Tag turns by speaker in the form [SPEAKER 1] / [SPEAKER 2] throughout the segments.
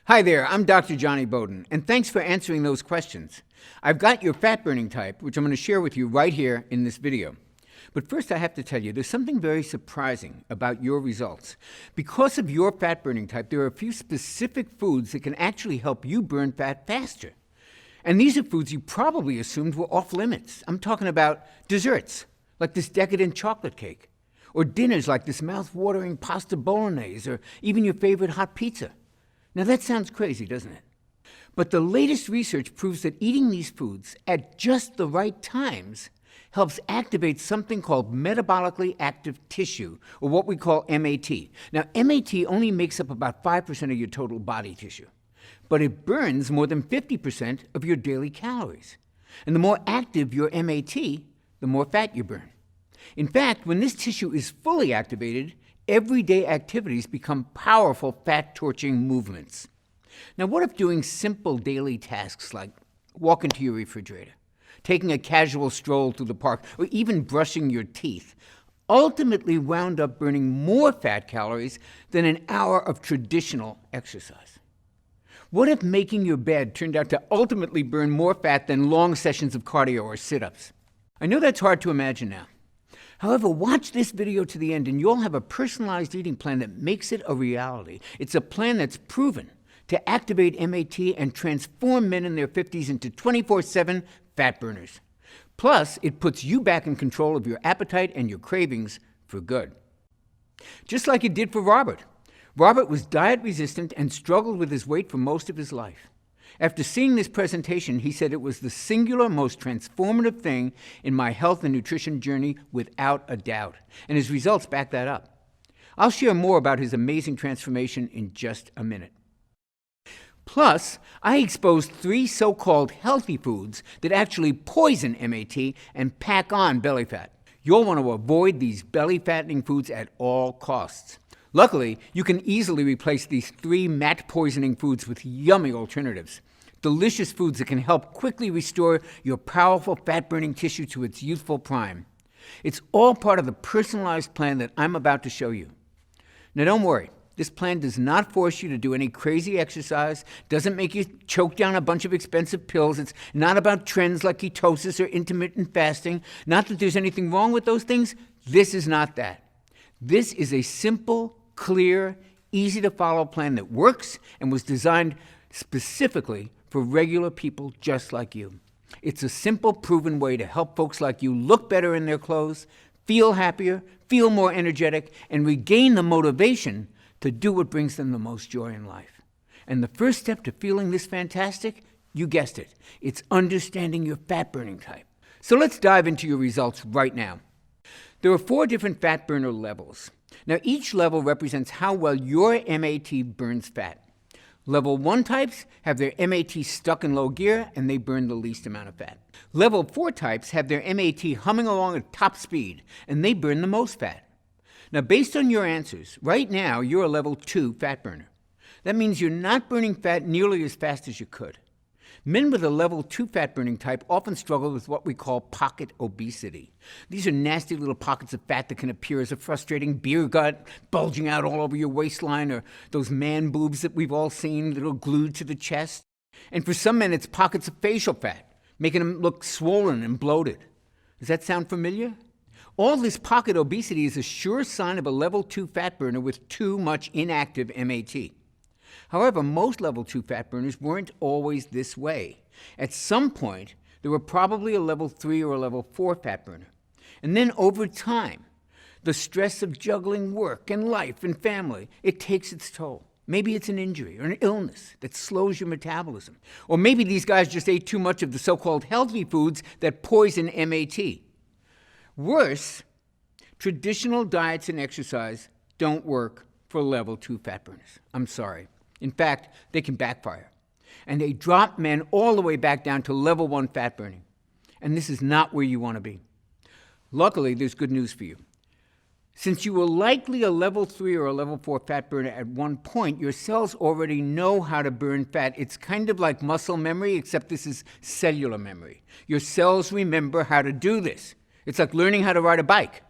[SPEAKER 1] Hi there, I'm Dr. Johnny Bowden, and thanks for answering those questions. I've got your fat-burning type, which I'm going to share with you right here in this video. But first I have to tell you, there's something very surprising about your results. Because of your fat-burning type, there are a few specific foods that can actually help you burn fat faster. And these are foods you probably assumed were off limits. I'm talking about desserts, like this decadent chocolate cake, or dinners like this mouth-watering pasta bolognese, or even your favorite hot pizza. Now that sounds crazy, doesn't it? But the latest research proves that eating these foods at just the right times helps activate something called metabolically active tissue, or what we call MAT. Now, MAT only makes up about 5% of your total body tissue, but it burns more than 50% of your daily calories. And the more active your MAT, the more fat you burn. In fact, when this tissue is fully activated, everyday activities become powerful fat-torching movements. Now, what if doing simple daily tasks like walking to your refrigerator, taking a casual stroll through the park, or even brushing your teeth ultimately wound up burning more fat calories than an hour of traditional exercise? What if making your bed turned out to ultimately burn more fat than long sessions of cardio or sit-ups? I know that's hard to imagine now. However, watch this video to the end and you'll have a personalized eating plan that makes it a reality. It's a plan that's proven to activate MAT and transform men in their 50s into 24/7 fat burners. Plus, it puts you back in control of your appetite and your cravings for good. Just like it did for Robert. Robert was diet resistant and struggled with his weight for most of his life. After seeing this presentation, he said it was the singular most transformative thing in my health and nutrition journey without a doubt. And his results back that up. I'll share more about his amazing transformation in just a minute. Plus, I exposed 3 so-called healthy foods that actually poison MAT and pack on belly fat. You'll want to avoid these belly-fattening foods at all costs. Luckily, you can easily replace these 3 MAT-poisoning foods with yummy alternatives. Delicious foods that can help quickly restore your powerful fat-burning tissue to its youthful prime. It's all part of the personalized plan that I'm about to show you. Now don't worry, this plan does not force you to do any crazy exercise, doesn't make you choke down a bunch of expensive pills. It's not about trends like ketosis or intermittent fasting. Not that there's anything wrong with those things. This is not that. This is a simple, clear, easy-to-follow plan that works and was designed specifically for regular people just like you. It's a simple, proven way to help folks like you look better in their clothes, feel happier, feel more energetic, and regain the motivation to do what brings them the most joy in life. And the first step to feeling this fantastic, you guessed it, it's understanding your fat-burning type. So let's dive into your results right now. There are 4 different fat burner levels. Now, each level represents how well your MAT burns fat. Level 1 types have their MAT stuck in low gear and they burn the least amount of fat. Level 4 types have their MAT humming along at top speed and they burn the most fat. Now, based on your answers, right now you're a level 2 fat burner. That means you're not burning fat nearly as fast as you could. Men with a level 2 fat-burning type often struggle with what we call pocket obesity. These are nasty little pockets of fat that can appear as a frustrating beer gut bulging out all over your waistline, or those man boobs that we've all seen that are glued to the chest. And for some men, it's pockets of facial fat, making them look swollen and bloated. Does that sound familiar? All this pocket obesity is a sure sign of a level 2 fat burner with too much inactive MAT. However, most level 2 fat burners weren't always this way. At some point, they were probably a level 3 or a level 4 fat burner. And then over time, the stress of juggling work and life and family, it takes its toll. Maybe it's an injury or an illness that slows your metabolism. Or maybe these guys just ate too much of the so-called healthy foods that poison MAT. Worse, traditional diets and exercise don't work for level 2 fat burners. I'm sorry. In fact, they can backfire. And they drop men all the way back down to level 1 fat burning. And this is not where you want to be. Luckily, there's good news for you. Since you were likely a level 3 or a level 4 fat burner at one point, your cells already know how to burn fat. It's kind of like muscle memory, except this is cellular memory. Your cells remember how to do this. It's like learning how to ride a bike.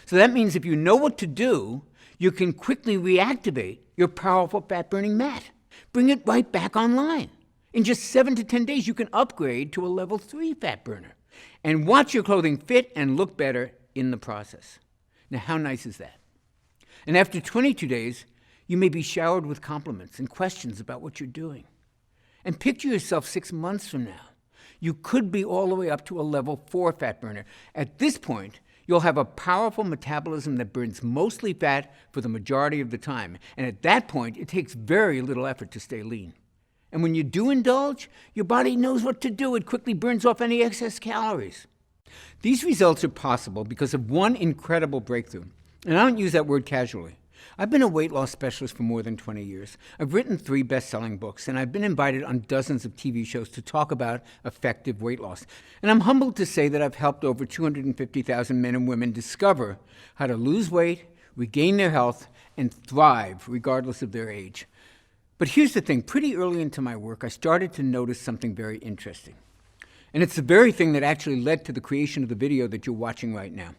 [SPEAKER 1] So that means if you know what to do, you can quickly reactivate your powerful fat-burning MAT. Bring it right back online. In just 7 to 10 days, you can upgrade to a level 3 fat burner and watch your clothing fit and look better in the process. Now, how nice is that? And after 22 days, you may be showered with compliments and questions about what you're doing. And picture yourself 6 months from now. You could be all the way up to a level 4 fat burner. At this point, you'll have a powerful metabolism that burns mostly fat for the majority of the time. And at that point, it takes very little effort to stay lean. And when you do indulge, your body knows what to do. It quickly burns off any excess calories. These results are possible because of one incredible breakthrough. And I don't use that word casually. I've been a weight loss specialist for more than 20 years. I've written 3 best-selling books, and I've been invited on dozens of TV shows to talk about effective weight loss. And I'm humbled to say that I've helped over 250,000 men and women discover how to lose weight, regain their health, and thrive regardless of their age. But here's the thing. Pretty early into my work, I started to notice something very interesting. And it's the very thing that actually led to the creation of the video that you're watching right now.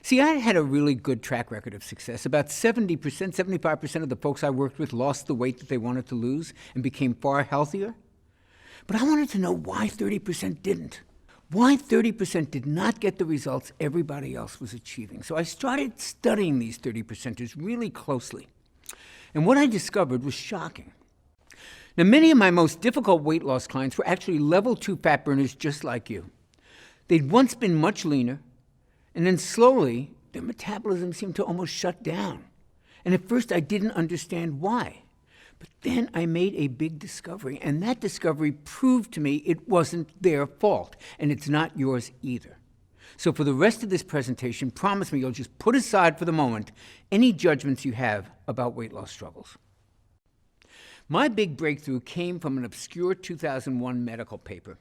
[SPEAKER 1] See, I had a really good track record of success. About 70%, 75% of the folks I worked with lost the weight that they wanted to lose and became far healthier. But I wanted to know why 30% didn't. Why 30% did not get the results everybody else was achieving. So I started studying these 30%ers really closely. And what I discovered was shocking. Now, many of my most difficult weight loss clients were actually level 2 fat burners just like you. They'd once been much leaner, and then slowly, their metabolism seemed to almost shut down. And at first, I didn't understand why. But then I made a big discovery, and that discovery proved to me it wasn't their fault, and it's not yours either. So for the rest of this presentation, promise me you'll just put aside for the moment any judgments you have about weight loss struggles. My big breakthrough came from an obscure 2001 medical paper.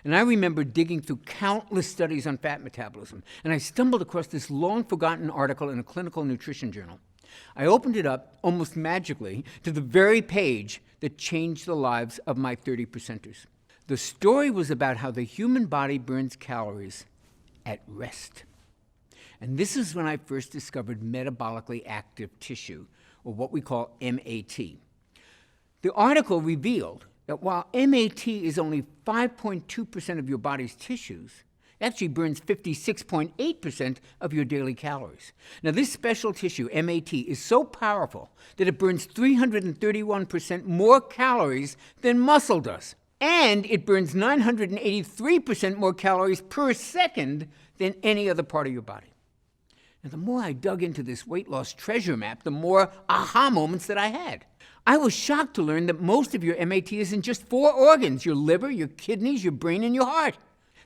[SPEAKER 1] And I remember digging through countless studies on fat metabolism, and I stumbled across this long-forgotten article in a clinical nutrition journal. I opened it up, almost magically, to the very page that changed the lives of my 30%ers. The story was about how the human body burns calories at rest. And this is when I first discovered metabolically active tissue, or what we call MAT. The article revealed that while MAT is only 5.2% of your body's tissues, it actually burns 56.8% of your daily calories. Now, this special tissue, MAT, is so powerful that it burns 331% more calories than muscle does. And it burns 983% more calories per second than any other part of your body. Now, the more I dug into this weight loss treasure map, the more aha moments that I had. I was shocked to learn that most of your MAT is in just 4 organs: your liver, your kidneys, your brain, and your heart.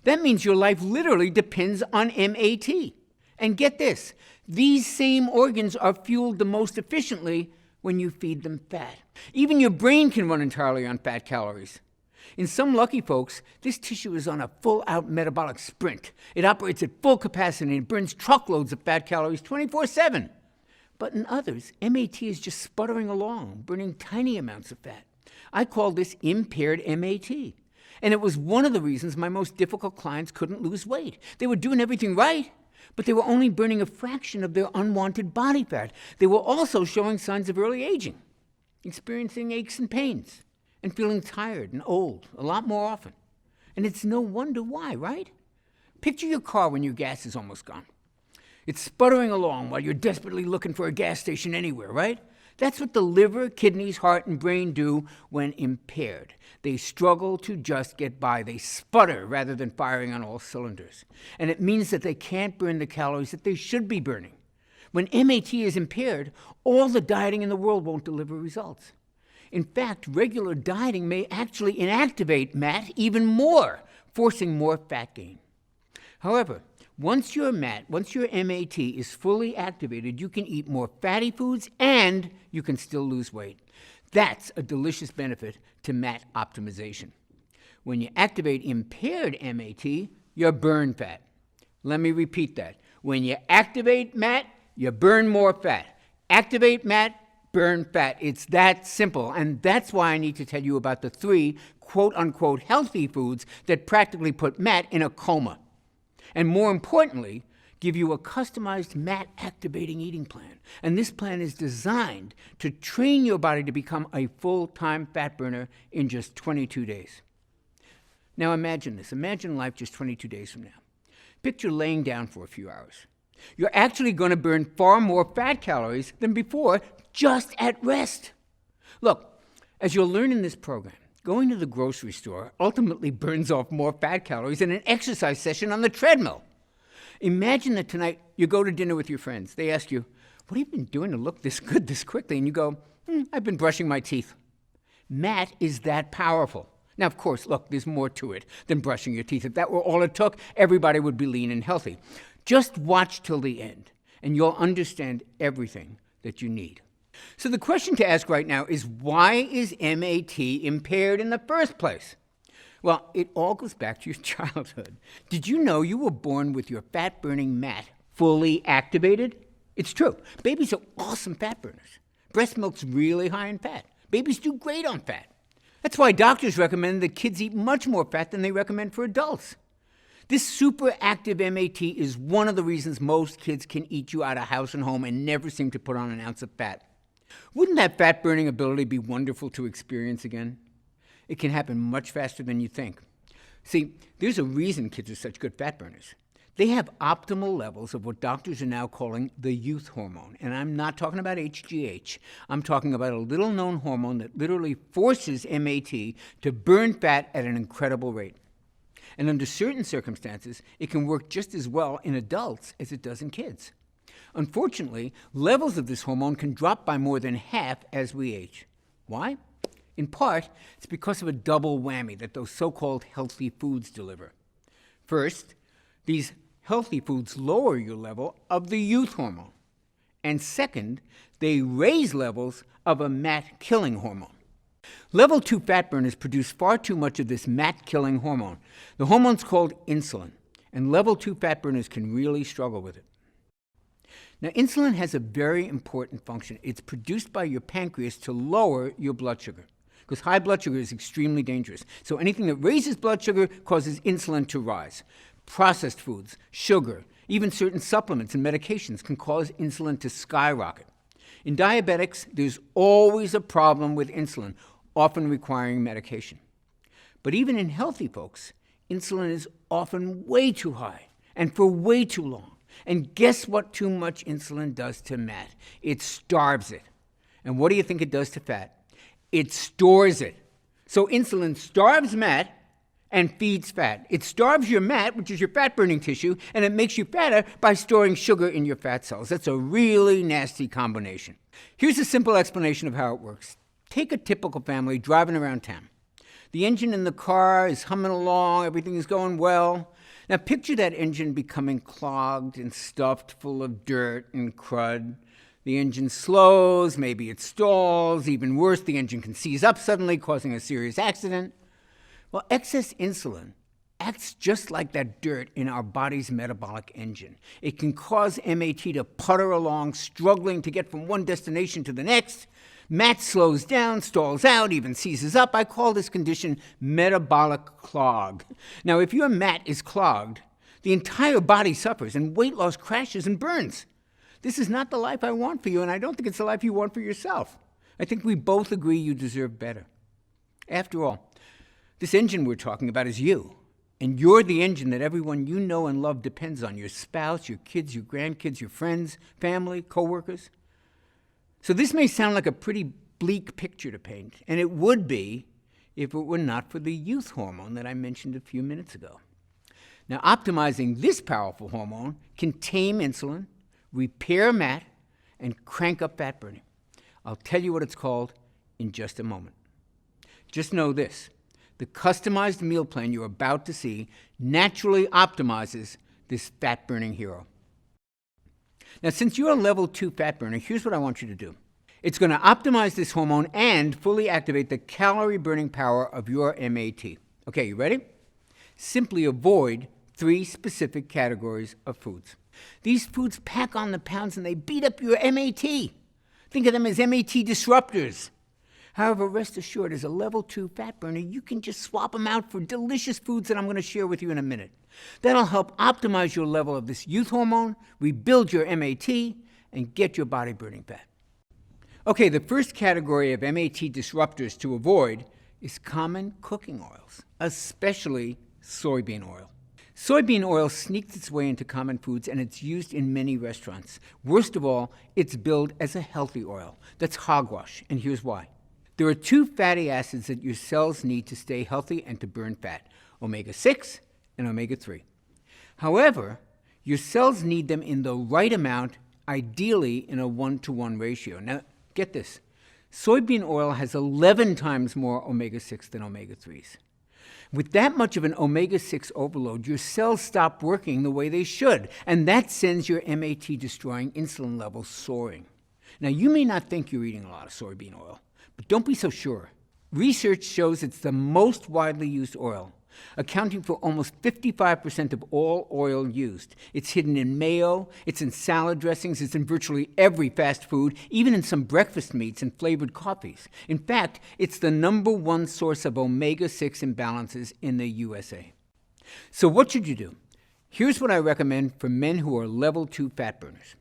[SPEAKER 1] That means your life literally depends on MAT. And get this, these same organs are fueled the most efficiently when you feed them fat. Even your brain can run entirely on fat calories. In some lucky folks, this tissue is on a full-out metabolic sprint. It operates at full capacity and burns truckloads of fat calories 24/7. But in others, MAT is just sputtering along, burning tiny amounts of fat. I call this impaired MAT. And it was one of the reasons my most difficult clients couldn't lose weight. They were doing everything right, but they were only burning a fraction of their unwanted body fat. They were also showing signs of early aging, experiencing aches and pains, and feeling tired and old a lot more often. And it's no wonder why, right? Picture your car when your gas is almost gone. It's sputtering along while you're desperately looking for a gas station anywhere, right? That's what the liver, kidneys, heart, and brain do when impaired. They struggle to just get by. They sputter rather than firing on all cylinders. And it means that they can't burn the calories that they should be burning. When MAT is impaired, all the dieting in the world won't deliver results. In fact, regular dieting may actually inactivate MAT even more, forcing more fat gain. However, once your MAT is fully activated, you can eat more fatty foods and you can still lose weight. That's a delicious benefit to MAT optimization. When you activate impaired MAT, you burn fat. Let me repeat that. When you activate MAT, you burn more fat. Activate MAT, burn fat. It's that simple. And that's why I need to tell you about the 3 quote-unquote healthy foods that practically put MAT in a coma. And more importantly, give you a customized MAT-activating eating plan. And this plan is designed to train your body to become a full-time fat burner in just 22 days. Now imagine this. Imagine life just 22 days from now. Picture laying down for a few hours. You're actually going to burn far more fat calories than before just at rest. Look, as you'll learn in this program, going to the grocery store ultimately burns off more fat calories than an exercise session on the treadmill. Imagine that tonight you go to dinner with your friends. They ask you, what have you been doing to look this good this quickly? And you go, I've been brushing my teeth. MAT is that powerful. Now, of course, look, there's more to it than brushing your teeth. If that were all it took, everybody would be lean and healthy. Just watch till the end, and you'll understand everything that you need. So the question to ask right now is, why is MAT impaired in the first place? Well, it all goes back to your childhood. Did you know you were born with your fat-burning MAT fully activated? It's true. Babies are awesome fat burners. Breast milk's really high in fat. Babies do great on fat. That's why doctors recommend that kids eat much more fat than they recommend for adults. This super active MAT is one of the reasons most kids can eat you out of house and home and never seem to put on an ounce of fat. Wouldn't that fat-burning ability be wonderful to experience again? It can happen much faster than you think. See, there's a reason kids are such good fat burners. They have optimal levels of what doctors are now calling the youth hormone. And I'm not talking about HGH. I'm talking about a little-known hormone that literally forces MAT to burn fat at an incredible rate. And under certain circumstances, it can work just as well in adults as it does in kids. Unfortunately, levels of this hormone can drop by more than half as we age. Why? In part, it's because of a double whammy that those so-called healthy foods deliver. First, these healthy foods lower your level of the youth hormone. And second, they raise levels of a MAT-killing hormone. Level 2 fat burners produce far too much of this MAT-killing hormone. The hormone's called insulin, and level 2 fat burners can really struggle with it. Now, insulin has a very important function. It's produced by your pancreas to lower your blood sugar, because high blood sugar is extremely dangerous. So anything that raises blood sugar causes insulin to rise. Processed foods, sugar, even certain supplements and medications can cause insulin to skyrocket. In diabetics, there's always a problem with insulin, often requiring medication. But even in healthy folks, insulin is often way too high and for way too long. And guess what too much insulin does to MAT? It starves it. And what do you think it does to fat? It stores it. So insulin starves MAT and feeds fat. It starves your MAT, which is your fat-burning tissue, and it makes you fatter by storing sugar in your fat cells. That's a really nasty combination. Here's a simple explanation of how it works. Take a typical family driving around town. The engine in the car is humming along, everything is going well. Now picture that engine becoming clogged and stuffed full of dirt and crud. The engine slows, maybe it stalls. Even worse, the engine can seize up suddenly, causing a serious accident. Well, excess insulin acts just like that dirt in our body's metabolic engine. It can cause MAT to putter along, struggling to get from one destination to the next. MAT slows down, stalls out, even seizes up. I call this condition metabolic clog. Now, if your MAT is clogged, the entire body suffers and weight loss crashes and burns. This is not the life I want for you, and I don't think it's the life you want for yourself. I think we both agree you deserve better. After all, this engine we're talking about is you, and you're the engine that everyone you know and love depends on, your spouse, your kids, your grandkids, your friends, family, coworkers. So this may sound like a pretty bleak picture to paint, and it would be if it were not for the youth hormone that I mentioned a few minutes ago. Now, optimizing this powerful hormone can tame insulin, repair MAT, and crank up fat burning. I'll tell you what it's called in just a moment. Just know this. The customized meal plan you're about to see naturally optimizes this fat-burning hero. Now, since you're a level 2 fat burner, here's what I want you to do. It's going to optimize this hormone and fully activate the calorie-burning power of your MAT. Okay, you ready? Simply avoid 3 specific categories of foods. These foods pack on the pounds and they beat up your MAT. Think of them as MAT disruptors. However, rest assured, as a level 2 fat burner, you can just swap them out for delicious foods that I'm going to share with you in a minute. That'll help optimize your level of this youth hormone, rebuild your MAT, and get your body burning fat. Okay, the first category of MAT disruptors to avoid is common cooking oils, especially soybean oil. Soybean oil sneaks its way into common foods, and it's used in many restaurants. Worst of all, it's billed as a healthy oil. That's hogwash, and here's why. There are two fatty acids that your cells need to stay healthy and to burn fat, omega-6 and omega-3. However, your cells need them in the right amount, ideally in a 1-to-1 ratio. Now, get this. Soybean oil has 11 times more omega-6 than omega-3s. With that much of an omega-6 overload, your cells stop working the way they should, and that sends your MAT-destroying insulin levels soaring. Now, you may not think you're eating a lot of soybean oil, but don't be so sure. Research shows it's the most widely used oil, accounting for almost 55% of all oil used. It's hidden in mayo, it's in salad dressings, it's in virtually every fast food, even in some breakfast meats and flavored coffees. In fact, it's the #1 source of omega-6 imbalances in the USA. So what should you do? Here's what I recommend for men who are level 2 fat burners.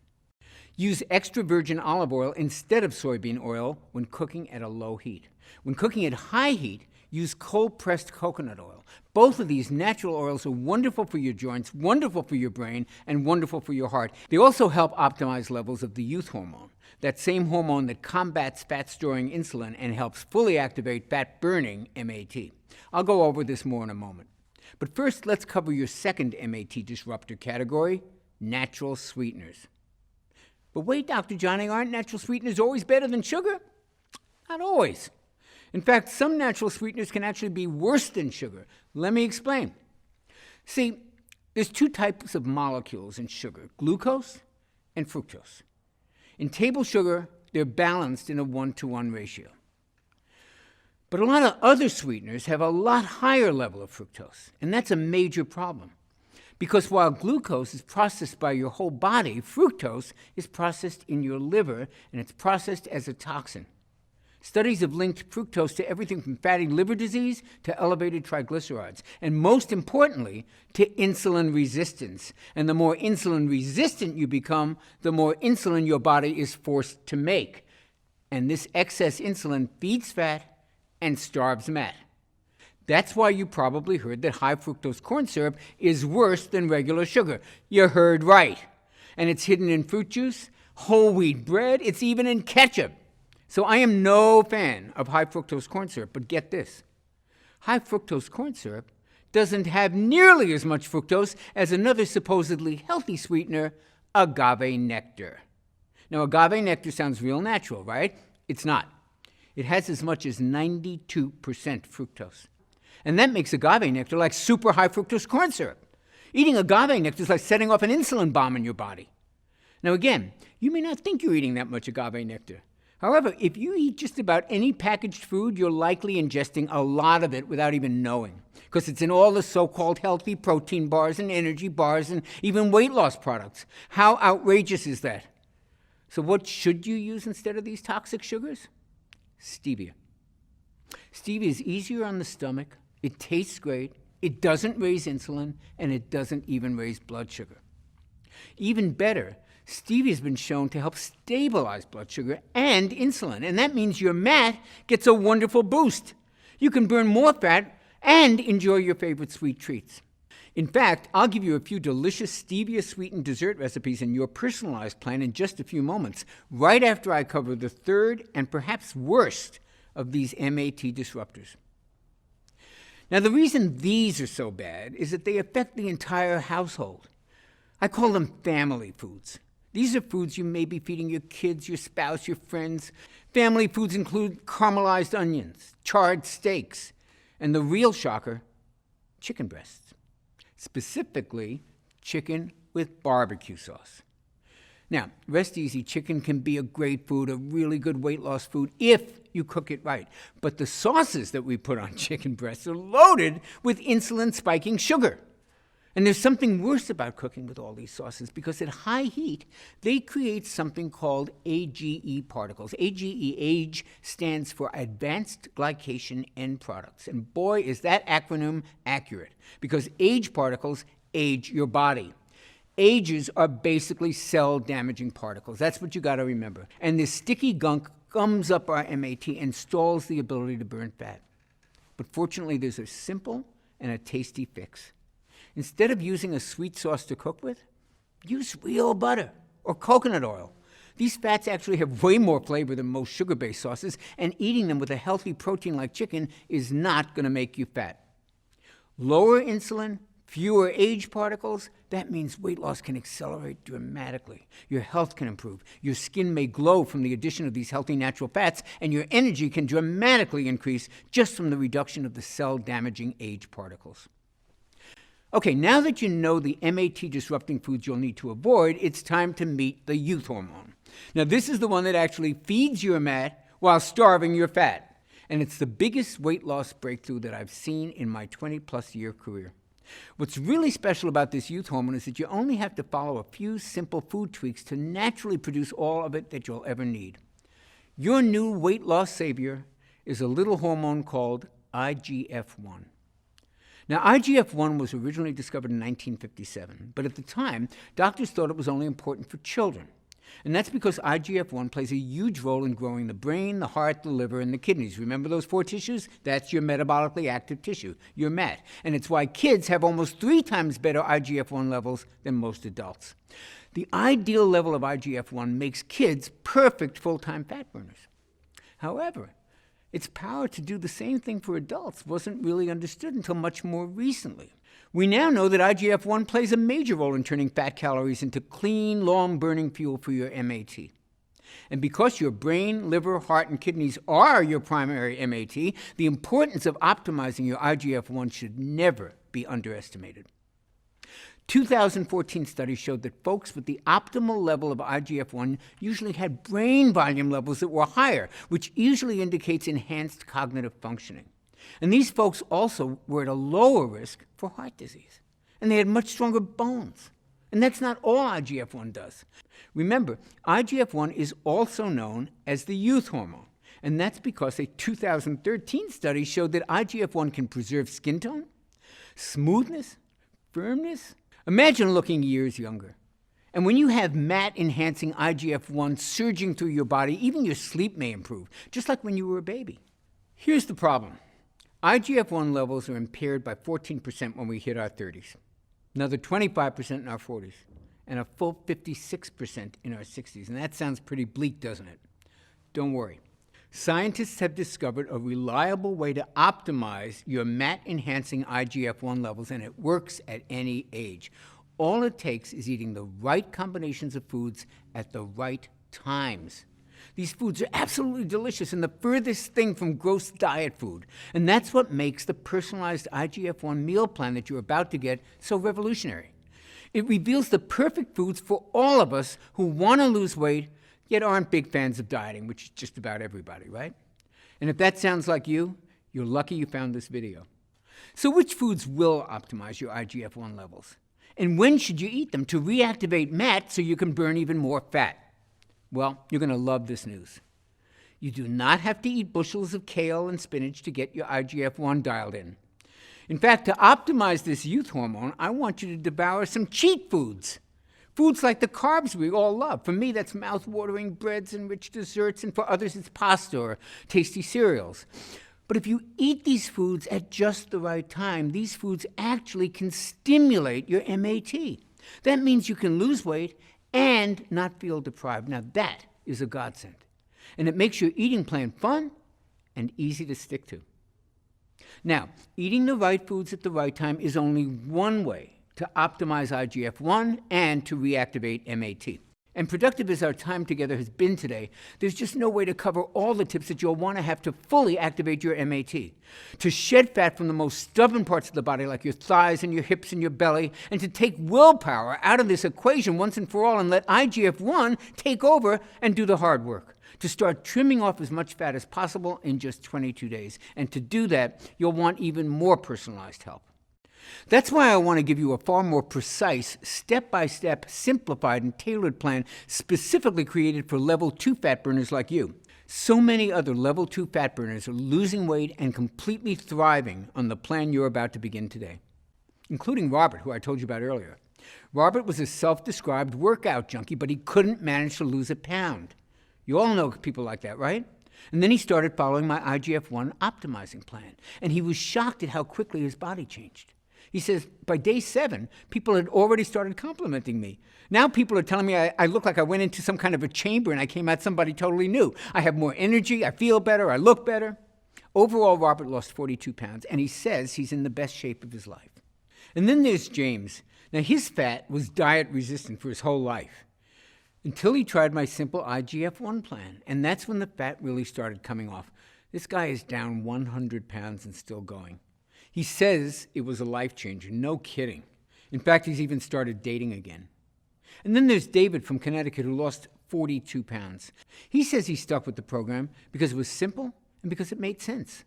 [SPEAKER 1] Use extra virgin olive oil instead of soybean oil when cooking at a low heat. When cooking at high heat, use cold-pressed coconut oil. Both of these natural oils are wonderful for your joints, wonderful for your brain, and wonderful for your heart. They also help optimize levels of the youth hormone, that same hormone that combats fat-storing insulin and helps fully activate fat-burning MAT. I'll go over this more in a moment. But first, let's cover your second MAT disruptor category, natural sweeteners. But wait, Dr. Johnny, aren't natural sweeteners always better than sugar? Not always. In fact, some natural sweeteners can actually be worse than sugar. Let me explain. See, there's two types of molecules in sugar, glucose and fructose. In table sugar, they're balanced in a 1-to-1 ratio. But a lot of other sweeteners have a lot higher level of fructose, and that's a major problem. Because while glucose is processed by your whole body, fructose is processed in your liver, and it's processed as a toxin. Studies have linked fructose to everything from fatty liver disease to elevated triglycerides, and most importantly, to insulin resistance. And the more insulin resistant you become, the more insulin your body is forced to make. And this excess insulin feeds fat and starves fat. That's why you probably heard that high fructose corn syrup is worse than regular sugar. You heard right. And it's hidden in fruit juice, whole wheat bread, it's even in ketchup. So I am no fan of high fructose corn syrup, but get this. High fructose corn syrup doesn't have nearly as much fructose as another supposedly healthy sweetener, agave nectar. Now, agave nectar sounds real natural, right? It's not. It has as much as 92% fructose. And that makes agave nectar like super high fructose corn syrup. Eating agave nectar is like setting off an insulin bomb in your body. Now again, you may not think you're eating that much agave nectar. However, if you eat just about any packaged food, you're likely ingesting a lot of it without even knowing, because it's in all the so-called healthy protein bars and energy bars and even weight loss products. How outrageous is that? So what should you use instead of these toxic sugars? Stevia. Stevia is easier on the stomach, it tastes great, it doesn't raise insulin, and it doesn't even raise blood sugar. Even better, stevia has been shown to help stabilize blood sugar and insulin, and that means your MAT gets a wonderful boost. You can burn more fat and enjoy your favorite sweet treats. In fact, I'll give you a few delicious stevia-sweetened dessert recipes in your personalized plan in just a few moments, right after I cover the third and perhaps worst of these MAT disruptors. Now, the reason these are so bad is that they affect the entire household. I call them family foods. These are foods you may be feeding your kids, your spouse, your friends. Family foods include caramelized onions, charred steaks, and the real shocker, chicken breasts. Specifically, chicken with barbecue sauce. Now, rest easy, chicken can be a great food, a really good weight loss food, if you cook it right. But the sauces that we put on chicken breasts are loaded with insulin-spiking sugar. And there's something worse about cooking with all these sauces, because at high heat, they create something called AGE particles. AGE stands for Advanced Glycation End Products. And boy, is that acronym accurate, because AGE particles, age your body. Ages are basically cell-damaging particles. That's what you got to remember. And this sticky gunk gums up our MAT and stalls the ability to burn fat. But fortunately, there's a simple and a tasty fix. Instead of using a sweet sauce to cook with, use real butter or coconut oil. These fats actually have way more flavor than most sugar-based sauces, and eating them with a healthy protein like chicken is not going to make you fat. Lower insulin, fewer age particles, that means weight loss can accelerate dramatically. Your health can improve. Your skin may glow from the addition of these healthy natural fats, and your energy can dramatically increase just from the reduction of the cell-damaging age particles. Okay, now that you know the MAT-disrupting foods you'll need to avoid, it's time to meet the youth hormone. Now, this is the one that actually feeds your MAT while starving your fat. And it's the biggest weight loss breakthrough that I've seen in my 20-plus year career. What's really special about this youth hormone is that you only have to follow a few simple food tweaks to naturally produce all of it that you'll ever need. Your new weight loss savior is a little hormone called IGF-1. Now, IGF-1 was originally discovered in 1957, but at the time, doctors thought it was only important for children. And that's because IGF-1 plays a huge role in growing the brain, the heart, the liver, and the kidneys. Remember those 4 tissues? That's your metabolically active tissue, your MAT. And it's why kids have almost 3 times better IGF-1 levels than most adults. The ideal level of IGF-1 makes kids perfect full-time fat burners. However, its power to do the same thing for adults wasn't really understood until much more recently. We now know that IGF-1 plays a major role in turning fat calories into clean, long-burning fuel for your MAT. And because your brain, liver, heart, and kidneys are your primary MAT, the importance of optimizing your IGF-1 should never be underestimated. 2014 studies showed that folks with the optimal level of IGF-1 usually had brain volume levels that were higher, which usually indicates enhanced cognitive functioning. And these folks also were at a lower risk for heart disease. And they had much stronger bones. And that's not all IGF-1 does. Remember, IGF-1 is also known as the youth hormone. And that's because a 2013 study showed that IGF-1 can preserve skin tone, smoothness, firmness. Imagine looking years younger. And when you have MAT-enhancing IGF-1 surging through your body, even your sleep may improve, just like when you were a baby. Here's the problem. IGF-1 levels are impaired by 14% when we hit our 30s, another 25% in our 40s, and a full 56% in our 60s. And that sounds pretty bleak, doesn't it? Don't worry. Scientists have discovered a reliable way to optimize your MAT-enhancing IGF-1 levels, and it works at any age. All it takes is eating the right combinations of foods at the right times. These foods are absolutely delicious and the furthest thing from gross diet food. And that's what makes the personalized IGF-1 meal plan that you're about to get so revolutionary. It reveals the perfect foods for all of us who want to lose weight, yet aren't big fans of dieting, which is just about everybody, right? And if that sounds like you, you're lucky you found this video. So which foods will optimize your IGF-1 levels? And when should you eat them to reactivate MAT so you can burn even more fat? Well, you're going to love this news. You do not have to eat bushels of kale and spinach to get your IGF-1 dialed in. In fact, to optimize this youth hormone, I want you to devour some cheat foods. Foods like the carbs we all love. For me, that's mouth-watering breads and rich desserts, and for others, it's pasta or tasty cereals. But if you eat these foods at just the right time, these foods actually can stimulate your MAT. That means you can lose weight and not feel deprived. Now, that is a godsend. And it makes your eating plan fun and easy to stick to. Now, eating the right foods at the right time is only one way to optimize IGF-1 and to reactivate MAT. And productive as our time together has been today, there's just no way to cover all the tips that you'll want to have to fully activate your MAT. To shed fat from the most stubborn parts of the body, like your thighs and your hips and your belly, and to take willpower out of this equation once and for all and let IGF-1 take over and do the hard work. To start trimming off as much fat as possible in just 22 days. And to do that, you'll want even more personalized help. That's why I want to give you a far more precise, step-by-step, simplified, and tailored plan specifically created for level 2 fat burners like you. So many other level 2 fat burners are losing weight and completely thriving on the plan you're about to begin today. including Robert, who I told you about earlier. Robert was a self-described workout junkie, but he couldn't manage to lose a pound. You all know people like that, right? And then he started following my IGF-1 optimizing plan, and he was shocked at how quickly his body changed. He says, by day 7, people had already started complimenting me. Now people are telling me I look like I went into some kind of a chamber and I came out somebody totally new. I have more energy, I feel better, I look better. Overall, Robert lost 42 pounds, and he says he's in the best shape of his life. And then there's James. Now, his fat was diet-resistant for his whole life until he tried my simple IGF-1 plan, and that's when the fat really started coming off. This guy is down 100 pounds and still going. He says it was a life changer, no kidding. In fact, he's even started dating again. And then there's David from Connecticut who lost 42 pounds. He says he stuck with the program because it was simple and because it made sense.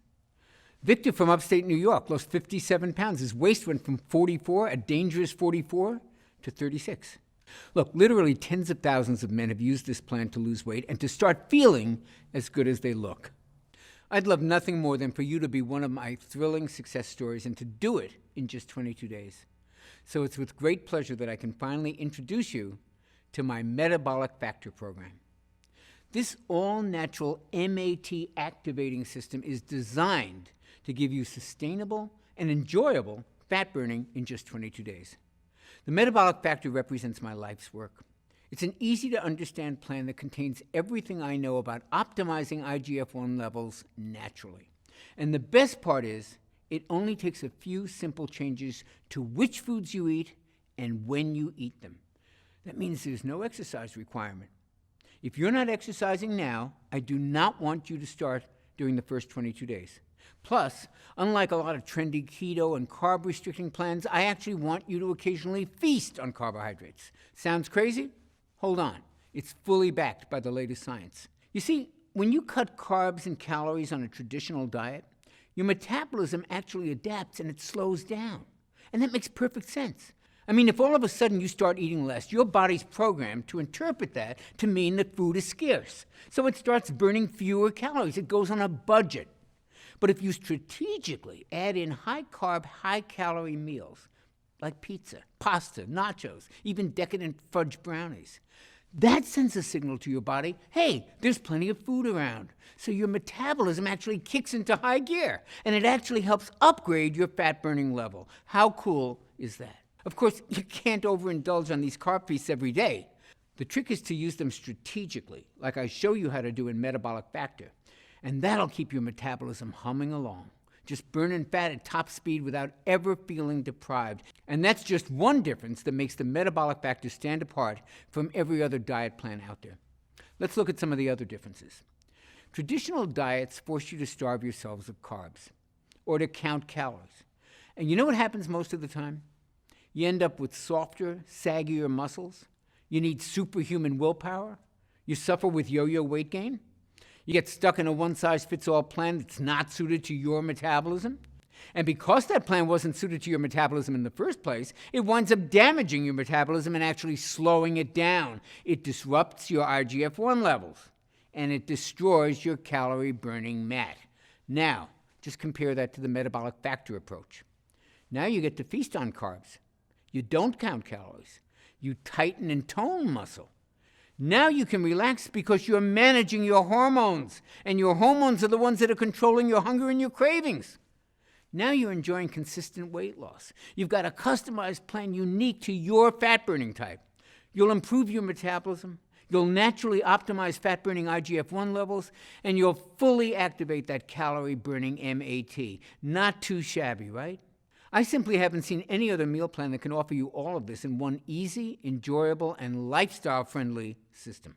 [SPEAKER 1] Victor from upstate New York lost 57 pounds. His waist went from 44, a dangerous 44, to 36. Look, literally tens of thousands of men have used this plan to lose weight and to start feeling as good as they look. I'd love nothing more than for you to be one of my thrilling success stories and to do it in just 22 days. So it's with great pleasure that I can finally introduce you to my Metabolic Factor program. This all-natural MAT activating system is designed to give you sustainable and enjoyable fat burning in just 22 days. The Metabolic Factor represents my life's work. It's an easy-to-understand plan that contains everything I know about optimizing IGF-1 levels naturally. And the best part is, it only takes a few simple changes to which foods you eat and when you eat them. That means there's no exercise requirement. If you're not exercising now, I do not want you to start during the first 22 days. Plus, unlike a lot of trendy keto and carb-restricting plans, I actually want you to occasionally feast on carbohydrates. Sounds crazy? Hold on. It's fully backed by the latest science. You see, when you cut carbs and calories on a traditional diet, your metabolism actually adapts and it slows down. And that makes perfect sense. I mean, if all of a sudden you start eating less, your body's programmed to interpret that to mean that food is scarce. So it starts burning fewer calories. It goes on a budget. But if you strategically add in high-carb, high-calorie meals, like pizza, pasta, nachos, even decadent fudge brownies, that sends a signal to your body, hey, there's plenty of food around. So your metabolism actually kicks into high gear, and it actually helps upgrade your fat-burning level. How cool is that? Of course, you can't overindulge on these carb feasts every day. The trick is to use them strategically, like I show you how to do in Metabolic Factor. And that'll keep your metabolism humming along, just burning fat at top speed without ever feeling deprived. And that's just one difference that makes the Metabolic Factor stand apart from every other diet plan out there. Let's look at some of the other differences. Traditional diets force you to starve yourselves of carbs or to count calories. And you know what happens most of the time? You end up with softer, saggier muscles. You need superhuman willpower. You suffer with yo-yo weight gain. You get stuck in a one-size-fits-all plan that's not suited to your metabolism. And because that plan wasn't suited to your metabolism in the first place, it winds up damaging your metabolism and actually slowing it down. It disrupts your IGF-1 levels, and it destroys your calorie-burning MAT. Now, just compare that to the Metabolic Factor approach. Now you get to feast on carbs. You don't count calories. You tighten and tone muscle. Now you can relax because you're managing your hormones, and your hormones are the ones that are controlling your hunger and your cravings. Now you're enjoying consistent weight loss. You've got a customized plan unique to your fat-burning type. You'll improve your metabolism, you'll naturally optimize fat-burning IGF-1 levels, and you'll fully activate that calorie-burning MAT. Not too shabby, right? I simply haven't seen any other meal plan that can offer you all of this in one easy, enjoyable, and lifestyle-friendly system.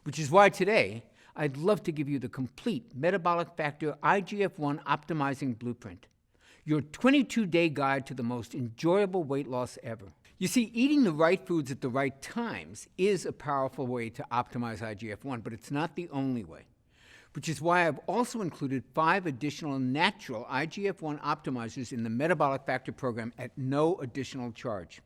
[SPEAKER 1] Which is why today, I'd love to give you the complete Metabolic Factor IGF-1 Optimizing Blueprint, your 22-day guide to the most enjoyable weight loss ever. You see, eating the right foods at the right times is a powerful way to optimize IGF-1, but it's not the only way. Which is why I've also included 5 additional natural IGF-1 optimizers in the Metabolic Factor program at no additional charge.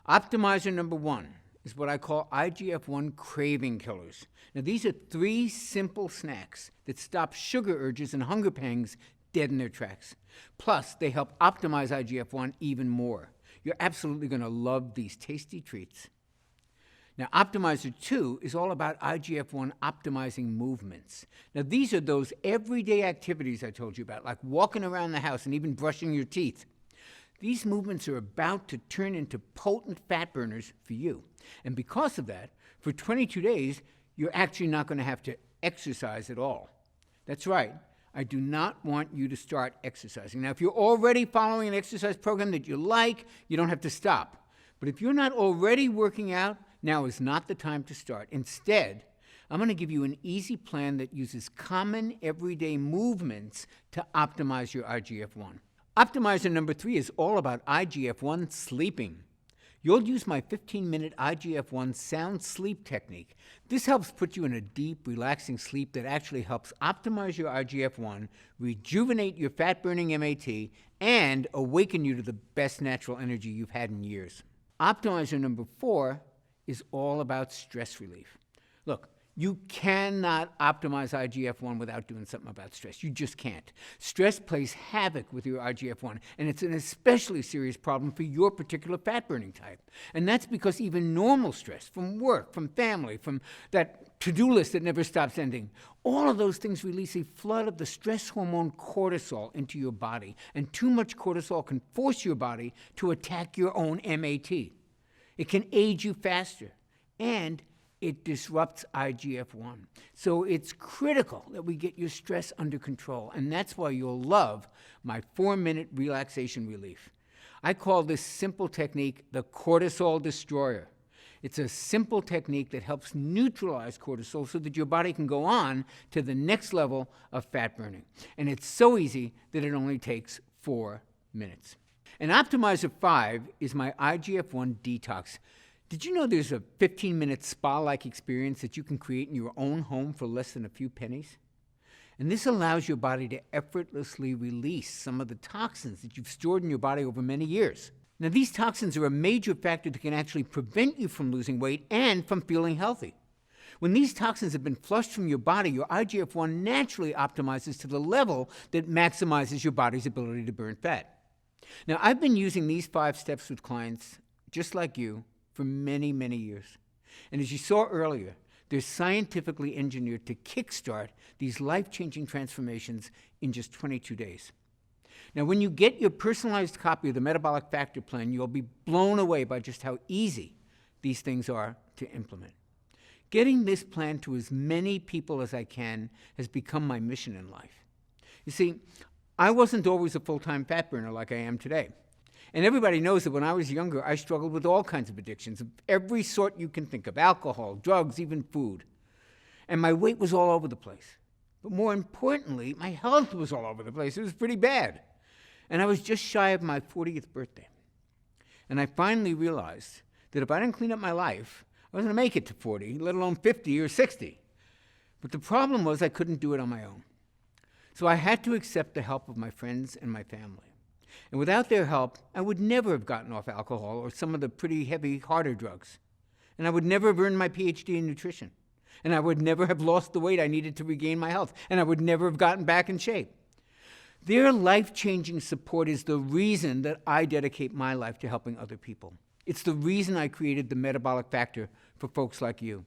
[SPEAKER 1] Optimizer number 1 is what I call IGF-1 craving killers. Now, these are 3 simple snacks that stop sugar urges and hunger pangs dead in their tracks. Plus, they help optimize IGF-1 even more. You're absolutely going to love these tasty treats. Now, Optimizer 2 is all about IGF-1 optimizing movements. Now, these are those everyday activities I told you about, like walking around the house and even brushing your teeth. These movements are about to turn into potent fat burners for you. And because of that, for 22 days, you're actually not going to have to exercise at all. That's right. I do not want you to start exercising. Now, if you're already following an exercise program that you like, you don't have to stop. But if you're not already working out, now is not the time to start. Instead, I'm going to give you an easy plan that uses common everyday movements to optimize your IGF-1. Optimizer number 3 is all about IGF-1 sleeping. You'll use my 15-minute IGF-1 sound sleep technique. This helps put you in a deep, relaxing sleep that actually helps optimize your IGF-1, rejuvenate your fat-burning MAT, and awaken you to the best natural energy you've had in years. Optimizer number 4 is all about stress relief. Look, you cannot optimize IGF-1 without doing something about stress. You just can't. Stress plays havoc with your IGF-1, and it's an especially serious problem for your particular fat-burning type. And that's because even normal stress from work, from family, from that to-do list that never stops ending, all of those things release a flood of the stress hormone cortisol into your body. And too much cortisol can force your body to attack your own MAT. It can age you faster, and it disrupts IGF-1. So it's critical that we get your stress under control, and that's why you'll love my 4-minute relaxation relief. I call this simple technique the cortisol destroyer. It's a simple technique that helps neutralize cortisol so that your body can go on to the next level of fat burning. And it's so easy that it only takes 4 minutes. And Optimizer 5 is my IGF-1 detox. Did you know there's a 15-minute spa-like experience that you can create in your own home for less than a few pennies? And this allows your body to effortlessly release some of the toxins that you've stored in your body over many years. Now, these toxins are a major factor that can actually prevent you from losing weight and from feeling healthy. When these toxins have been flushed from your body, your IGF-1 naturally optimizes to the level that maximizes your body's ability to burn fat. Now, I've been using these 5 steps with clients just like you for many, many years. And as you saw earlier, they're scientifically engineered to kickstart these life-changing transformations in just 22 days. Now, when you get your personalized copy of the Metabolic Factor Plan, you'll be blown away by just how easy these things are to implement. Getting this plan to as many people as I can has become my mission in life. You see, I wasn't always a full-time fat burner like I am today. And everybody knows that when I was younger, I struggled with all kinds of addictions of every sort you can think of: alcohol, drugs, even food. And my weight was all over the place. But more importantly, my health was all over the place. It was pretty bad. And I was just shy of my 40th birthday. And I finally realized that if I didn't clean up my life, I wasn't going to make it to 40, let alone 50 or 60. But the problem was I couldn't do it on my own. So I had to accept the help of my friends and my family. And without their help, I would never have gotten off alcohol or some of the pretty heavy, harder drugs. And I would never have earned my PhD in nutrition. And I would never have lost the weight I needed to regain my health. And I would never have gotten back in shape. Their life-changing support is the reason that I dedicate my life to helping other people. It's the reason I created the Metabolic Factor for folks like you.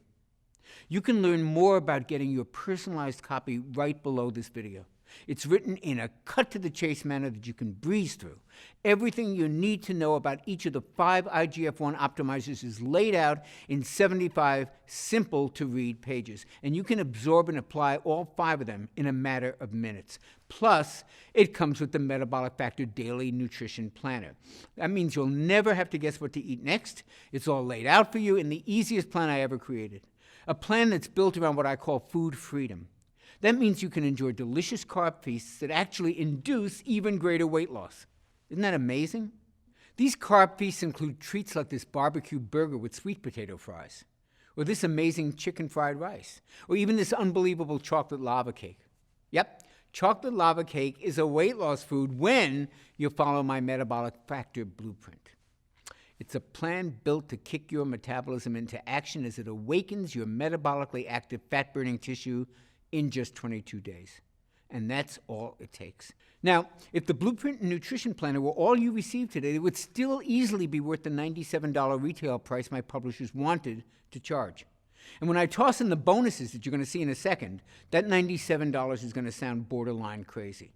[SPEAKER 1] You can learn more about getting your personalized copy right below this video. It's written in a cut-to-the-chase manner that you can breeze through. Everything you need to know about each of the 5 IGF-1 optimizers is laid out in 75 simple-to-read pages, and you can absorb and apply all 5 of them in a matter of minutes. Plus, it comes with the Metabolic Factor Daily Nutrition Planner. That means you'll never have to guess what to eat next. It's all laid out for you in the easiest plan I ever created. A plan that's built around what I call food freedom. That means you can enjoy delicious carb feasts that actually induce even greater weight loss. Isn't that amazing? These carb feasts include treats like this barbecue burger with sweet potato fries, or this amazing chicken fried rice, or even this unbelievable chocolate lava cake. Yep, chocolate lava cake is a weight loss food when you follow my Metabolic Factor blueprint. It's a plan built to kick your metabolism into action as it awakens your metabolically active fat-burning tissue in just 22 days. And that's all it takes. Now, if the Blueprint and Nutrition Planner were all you received today, it would still easily be worth the $97 retail price my publishers wanted to charge. And when I toss in the bonuses that you're going to see in a second, that $97 is going to sound borderline crazy.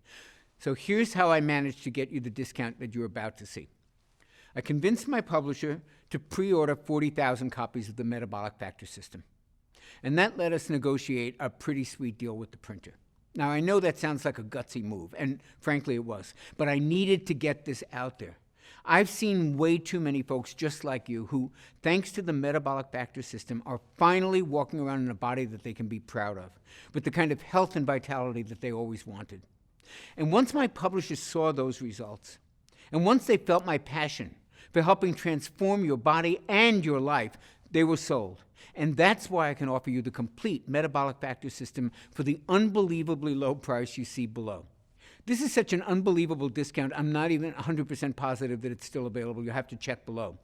[SPEAKER 1] So here's how I managed to get you the discount that you're about to see. I convinced my publisher to pre-order 40,000 copies of the Metabolic Factor system. And that let us negotiate a pretty sweet deal with the printer. Now, I know that sounds like a gutsy move, and frankly it was, but I needed to get this out there. I've seen way too many folks just like you who, thanks to the Metabolic Factor system, are finally walking around in a body that they can be proud of, with the kind of health and vitality that they always wanted. And once my publishers saw those results, and once they felt my passion for helping transform your body and your life, they were sold. And that's why I can offer you the complete Metabolic Factor system for the unbelievably low price you see below. This is such an unbelievable discount, I'm not even 100% positive that it's still available. You'll have to check below.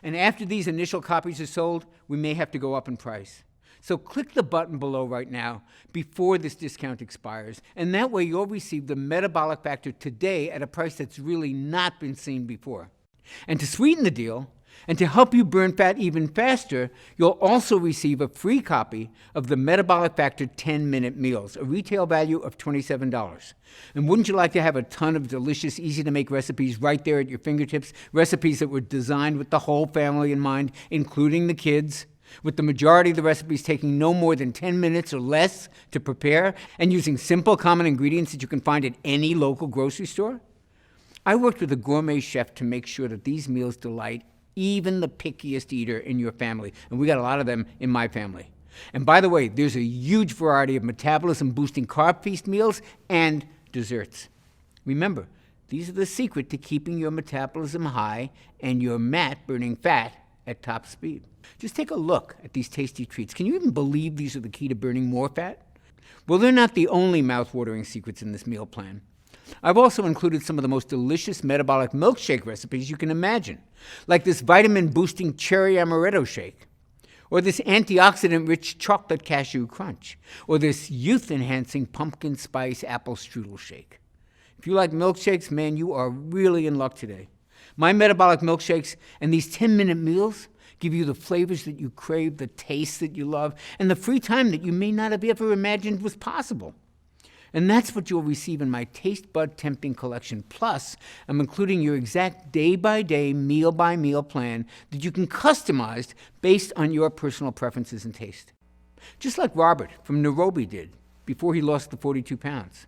[SPEAKER 1] And after these initial copies are sold, we may have to go up in price. So click the button below right now before this discount expires, and that way you'll receive the Metabolic Factor today at a price that's really not been seen before. And to sweeten the deal, and to help you burn fat even faster, you'll also receive a free copy of the Metabolic Factor 10-Minute Meals, a retail value of $27. And wouldn't you like to have a ton of delicious, easy-to-make recipes right there at your fingertips, recipes that were designed with the whole family in mind, including the kids, with the majority of the recipes taking no more than 10 minutes or less to prepare, and using simple, common ingredients that you can find at any local grocery store? I worked with a gourmet chef to make sure that these meals delight even the pickiest eater in your family, and we got a lot of them in my family. And by the way, there's a huge variety of metabolism-boosting carb feast meals and desserts. Remember, these are the secret to keeping your metabolism high and your burning fat at top speed. Just take a look at these tasty treats. Can you even believe these are the key to burning more fat? Well, they're not the only mouth-watering secrets in this meal plan. I've also included some of the most delicious metabolic milkshake recipes you can imagine, like this vitamin-boosting cherry amaretto shake, or this antioxidant-rich chocolate cashew crunch, or this youth-enhancing pumpkin spice apple strudel shake. If you like milkshakes, man, you are really in luck today. My metabolic milkshakes and these 10-minute meals give you the flavors that you crave, the taste that you love, and the free time that you may not have ever imagined was possible. And that's what you'll receive in my Taste Bud Tempting Collection. Plus, I'm including your exact day-by-day, meal-by-meal plan that you can customize based on your personal preferences and taste. Just like Robert from Nairobi did before he lost the 42 pounds.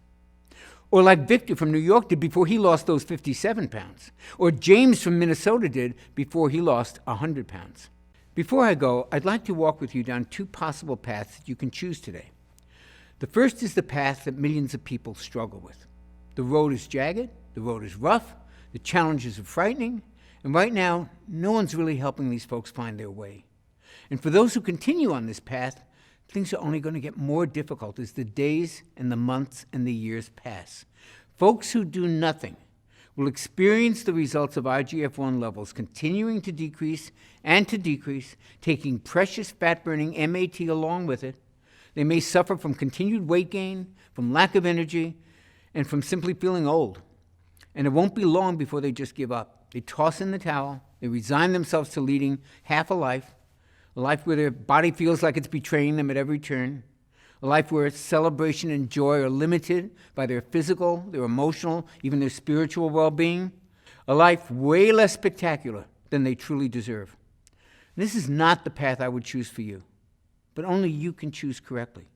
[SPEAKER 1] Or like Victor from New York did before he lost those 57 pounds. Or James from Minnesota did before he lost 100 pounds. Before I go, I'd like to walk with you down two possible paths that you can choose today. The first is the path that millions of people struggle with. The road is jagged, the road is rough, the challenges are frightening, and right now, no one's really helping these folks find their way. And for those who continue on this path, things are only going to get more difficult as the days and the months and the years pass. Folks who do nothing will experience the results of IGF-1 levels continuing to decrease, taking precious fat-burning MAT along with it. They may suffer from continued weight gain, from lack of energy, and from simply feeling old. And it won't be long before they just give up. They toss in the towel, they resign themselves to leading half a life where their body feels like it's betraying them at every turn, a life where celebration and joy are limited by their physical, their emotional, even their spiritual well-being, a life way less spectacular than they truly deserve. This is not the path I would choose for you. But only you can choose correctly.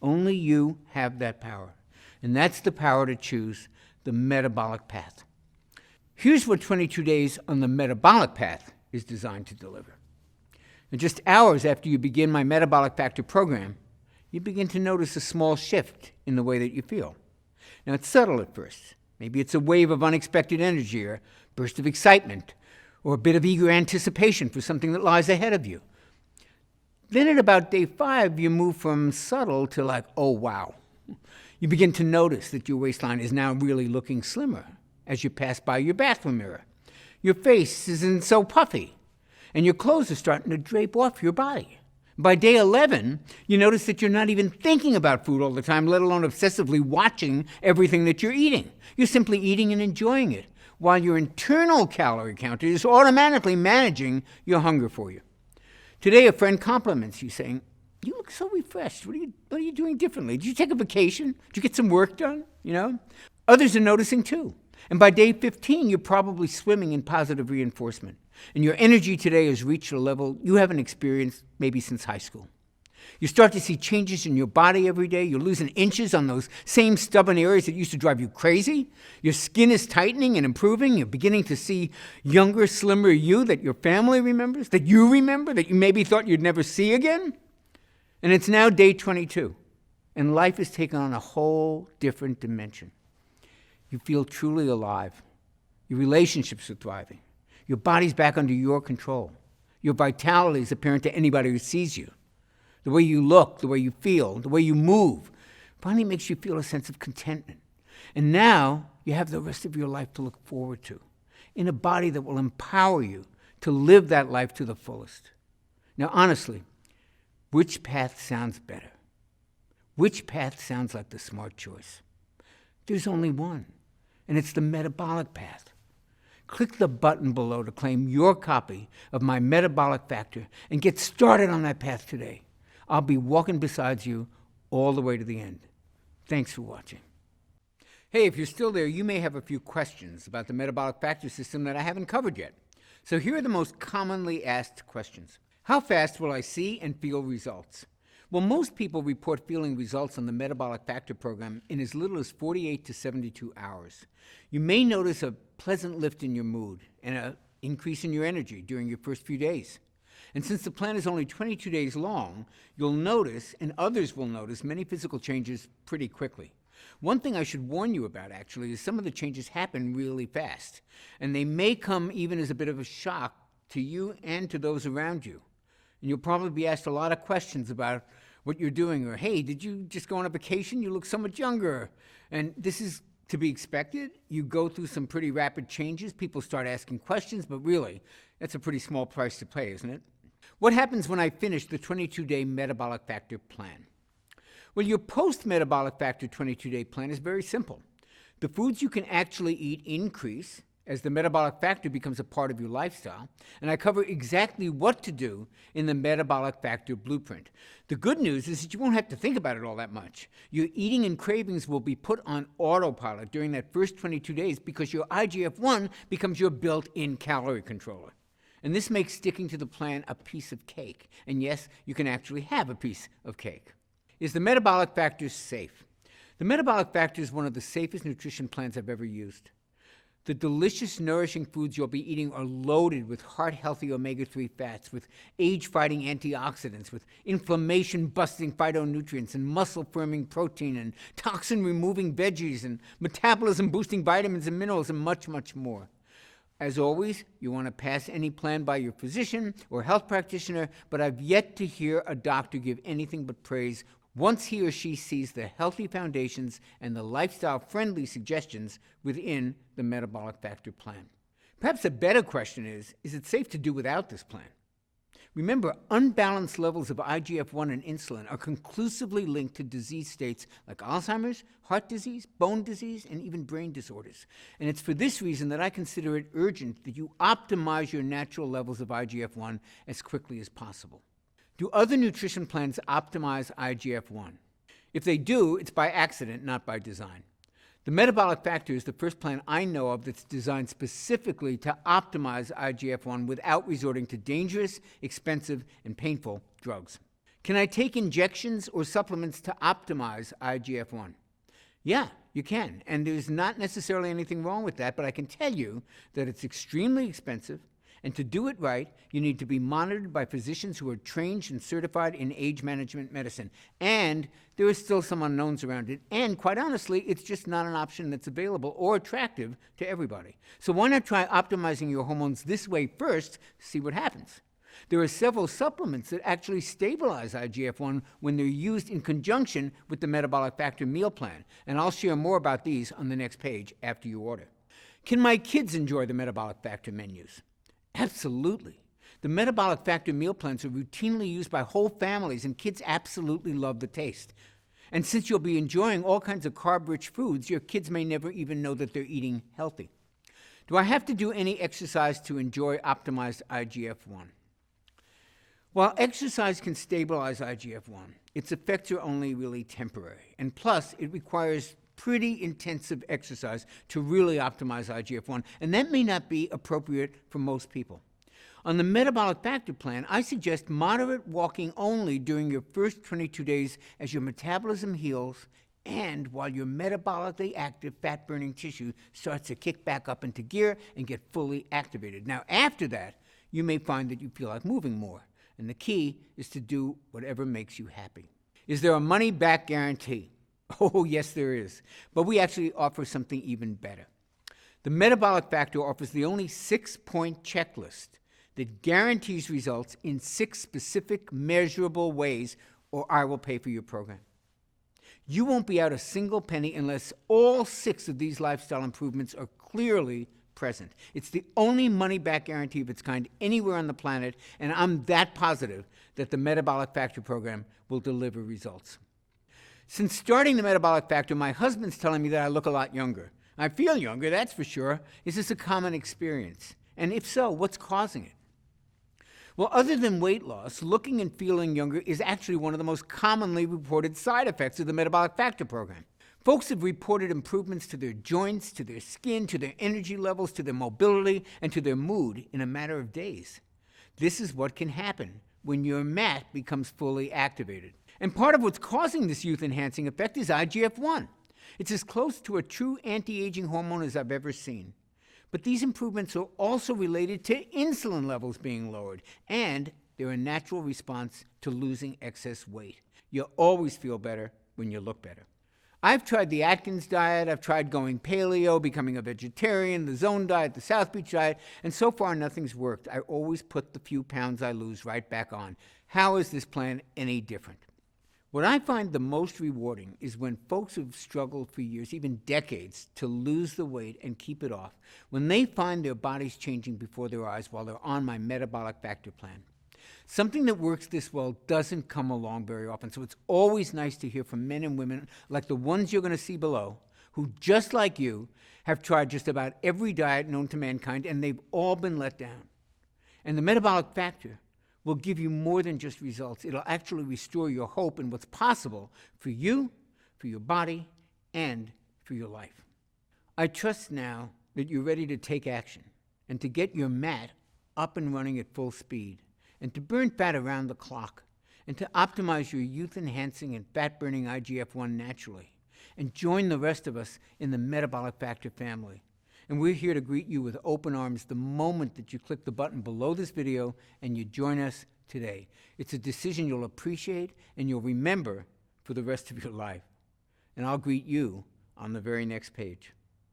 [SPEAKER 1] Only you have that power. And that's the power to choose the metabolic path. Here's what 22 days on the metabolic path is designed to deliver. And just hours after you begin my Metabolic Factor program, you begin to notice a small shift in the way that you feel. Now, it's subtle at first. Maybe it's a wave of unexpected energy or a burst of excitement or a bit of eager anticipation for something that lies ahead of you. Then at about day 5, you move from subtle to like, oh, wow. You begin to notice that your waistline is now really looking slimmer as you pass by your bathroom mirror. Your face isn't so puffy, and your clothes are starting to drape off your body. By day 11, you notice that you're not even thinking about food all the time, let alone obsessively watching everything that you're eating. You're simply eating and enjoying it, while your internal calorie counter is automatically managing your hunger for you. Today, a friend compliments you, saying, "You look so refreshed. What are you doing differently? Did you take a vacation? Did you get some work done?" Others are noticing too. And by day 15, you're probably swimming in positive reinforcement. And your energy today has reached a level you haven't experienced maybe since high school. You start to see changes in your body every day. You're losing inches on those same stubborn areas that used to drive you crazy. Your skin is tightening and improving. You're beginning to see younger, slimmer you that your family remembers, that you remember, that you maybe thought you'd never see again. And it's now day 22, and life has taken on a whole different dimension. You feel truly alive. Your relationships are thriving. Your body's back under your control. Your vitality is apparent to anybody who sees you. The way you look, the way you feel, the way you move finally makes you feel a sense of contentment. And now you have the rest of your life to look forward to, in a body that will empower you to live that life to the fullest. Now, honestly, which path sounds better? Which path sounds like the smart choice? There's only one, and it's the metabolic path. Click the button below to claim your copy of my Metabolic Factor and get started on that path today. I'll be walking beside you all the way to the end. Thanks for watching. Hey, if you're still there, you may have a few questions about the Metabolic Factor system that I haven't covered yet. So here are the most commonly asked questions. How fast will I see and feel results? Well, most people report feeling results on the Metabolic Factor program in as little as 48 to 72 hours. You may notice a pleasant lift in your mood and an increase in your energy during your first few days. And since the plan is only 22 days long, you'll notice, and others will notice, many physical changes pretty quickly. One thing I should warn you about, actually, is some of the changes happen really fast, and they may come even as a bit of a shock to you and to those around you. And you'll probably be asked a lot of questions about what you're doing, or, hey, did you just go on a vacation? You look so much younger. And this is to be expected. You go through some pretty rapid changes. People start asking questions, but really, that's a pretty small price to pay, isn't it? What happens when I finish the 22-day Metabolic Factor plan? Well, your post-Metabolic Factor 22-day plan is very simple. The foods you can actually eat increase as the Metabolic Factor becomes a part of your lifestyle, and I cover exactly what to do in the Metabolic Factor blueprint. The good news is that you won't have to think about it all that much. Your eating and cravings will be put on autopilot during that first 22 days because your IGF-1 becomes your built-in calorie controller. And this makes sticking to the plan a piece of cake. And yes, you can actually have a piece of cake. Is the Metabolic Factor safe? The Metabolic Factor is one of the safest nutrition plans I've ever used. The delicious, nourishing foods you'll be eating are loaded with heart-healthy omega-3 fats, with age-fighting antioxidants, with inflammation-busting phytonutrients, and muscle-firming protein, and toxin-removing veggies, and metabolism-boosting vitamins and minerals, and much, much more. As always, you want to pass any plan by your physician or health practitioner, but I've yet to hear a doctor give anything but praise once he or she sees the healthy foundations and the lifestyle-friendly suggestions within the Metabolic Factor plan. Perhaps a better question is it safe to do without this plan? Remember, unbalanced levels of IGF-1 and insulin are conclusively linked to disease states like Alzheimer's, heart disease, bone disease, and even brain disorders. And it's for this reason that I consider it urgent that you optimize your natural levels of IGF-1 as quickly as possible. Do other nutrition plans optimize IGF-1? If they do, it's by accident, not by design. The Metabolic Factor is the first plan I know of that's designed specifically to optimize IGF-1 without resorting to dangerous, expensive, and painful drugs. Can I take injections or supplements to optimize IGF-1? Yeah, you can, and there's not necessarily anything wrong with that, but I can tell you that it's extremely expensive, and to do it right, you need to be monitored by physicians who are trained and certified in age management medicine. And there are still some unknowns around it. And quite honestly, it's just not an option that's available or attractive to everybody. So why not try optimizing your hormones this way first, see what happens? There are several supplements that actually stabilize IGF-1 when they're used in conjunction with the Metabolic Factor meal plan. And I'll share more about these on the next page after you order. Can my kids enjoy the Metabolic Factor menus? Absolutely. The Metabolic Factor meal plans are routinely used by whole families, and kids absolutely love the taste. And since you'll be enjoying all kinds of carb-rich foods, your kids may never even know that they're eating healthy. Do I have to do any exercise to enjoy optimized IGF-1? While exercise can stabilize IGF-1, its effects are only really temporary. And plus, it requires pretty intensive exercise to really optimize IGF-1, and that may not be appropriate for most people. On the Metabolic Factor plan, I suggest moderate walking only during your first 22 days as your metabolism heals and while your metabolically active fat-burning tissue starts to kick back up into gear and get fully activated. Now, after that, you may find that you feel like moving more, and the key is to do whatever makes you happy. Is there a money-back guarantee? Oh, yes, there is. But we actually offer something even better. The Metabolic Factor offers the only 6-point checklist that guarantees results in 6 specific measurable ways, or I will pay for your program. You won't be out a single penny unless all 6 of these lifestyle improvements are clearly present. It's the only money-back guarantee of its kind anywhere on the planet, and I'm that positive that the Metabolic Factor program will deliver results. Since starting the Metabolic Factor, my husband's telling me that I look a lot younger. I feel younger, that's for sure. Is this a common experience? And if so, what's causing it? Well, other than weight loss, looking and feeling younger is actually one of the most commonly reported side effects of the Metabolic Factor program. Folks have reported improvements to their joints, to their skin, to their energy levels, to their mobility, and to their mood in a matter of days. This is what can happen when your MAT becomes fully activated. And part of what's causing this youth-enhancing effect is IGF-1. It's as close to a true anti-aging hormone as I've ever seen. But these improvements are also related to insulin levels being lowered, and they're a natural response to losing excess weight. You'll always feel better when you look better. I've tried the Atkins diet, I've tried going paleo, becoming a vegetarian, the Zone diet, the South Beach diet, and so far nothing's worked. I always put the few pounds I lose right back on. How is this plan any different? What I find the most rewarding is when folks who've struggled for years, even decades, to lose the weight and keep it off, when they find their bodies changing before their eyes while they're on my Metabolic Factor plan. Something that works this well doesn't come along very often, so it's always nice to hear from men and women like the ones you're going to see below, who, just like you, have tried just about every diet known to mankind, and they've all been let down. And the Metabolic Factor will give you more than just results. It'll actually restore your hope in what's possible for you, for your body, and for your life. I trust now that you're ready to take action and to get your MAT up and running at full speed, and to burn fat around the clock, and to optimize your youth-enhancing and fat-burning IGF-1 naturally, and join the rest of us in the Metabolic Factor family. And we're here to greet you with open arms the moment that you click the button below this video and you join us today. It's a decision you'll appreciate and you'll remember for the rest of your life. And I'll greet you on the very next page.